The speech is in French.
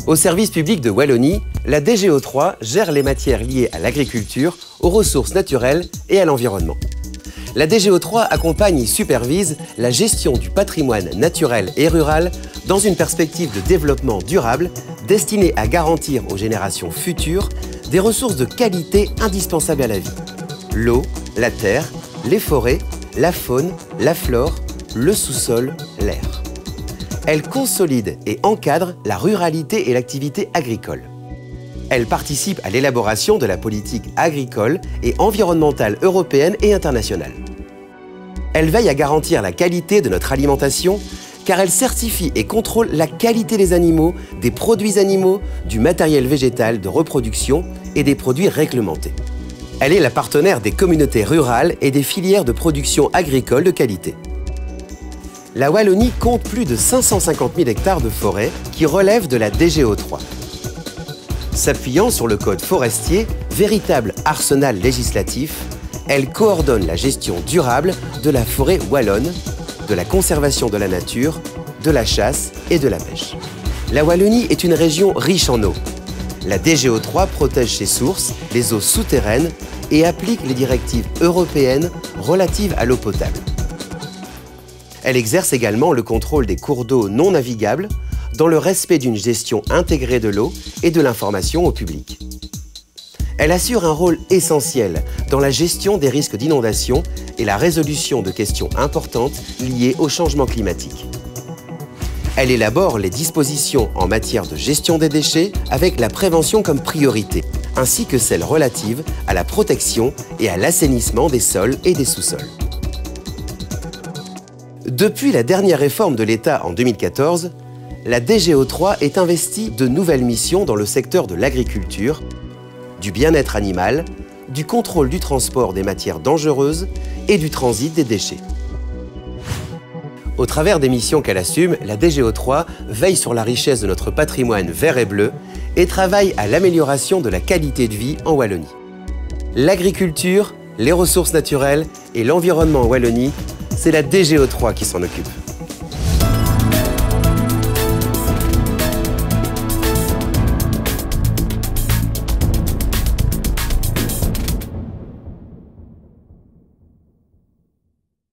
Au service public de Wallonie, la DGO3 gère les matières liées à l'agriculture, aux ressources naturelles et à l'environnement. La DGO3 accompagne et supervise la gestion du patrimoine naturel et rural dans une perspective de développement durable destinée à garantir aux générations futures des ressources de qualité indispensables à la vie. L'eau, la terre, les forêts, la faune, la flore, le sous-sol, l'air. Elle consolide et encadre la ruralité et l'activité agricole. Elle participe à l'élaboration de la politique agricole et environnementale européenne et internationale. Elle veille à garantir la qualité de notre alimentation car elle certifie et contrôle la qualité des animaux, des produits animaux, du matériel végétal de reproduction et des produits réglementés. Elle est la partenaire des communautés rurales et des filières de production agricole de qualité. La Wallonie compte plus de 550 000 hectares de forêt qui relèvent de la DGO3. S'appuyant sur le code forestier, véritable arsenal législatif, elle coordonne la gestion durable de la forêt wallonne, de la conservation de la nature, de la chasse et de la pêche. La Wallonie est une région riche en eau. La DGO3 protège ses sources, les eaux souterraines et applique les directives européennes relatives à l'eau potable. Elle exerce également le contrôle des cours d'eau non navigables dans le respect d'une gestion intégrée de l'eau et de l'information au public. Elle assure un rôle essentiel dans la gestion des risques d'inondation et la résolution de questions importantes liées au changement climatique. Elle élabore les dispositions en matière de gestion des déchets avec la prévention comme priorité, ainsi que celles relatives à la protection et à l'assainissement des sols et des sous-sols. Depuis la dernière réforme de l'État en 2014, la DGO3 est investie de nouvelles missions dans le secteur de l'agriculture, du bien-être animal, du contrôle du transport des matières dangereuses et du transit des déchets. Au travers des missions qu'elle assume, la DGO3 veille sur la richesse de notre patrimoine vert et bleu et travaille à l'amélioration de la qualité de vie en Wallonie. L'agriculture, les ressources naturelles et l'environnement en Wallonie, c'est la DGO3 qui s'en occupe.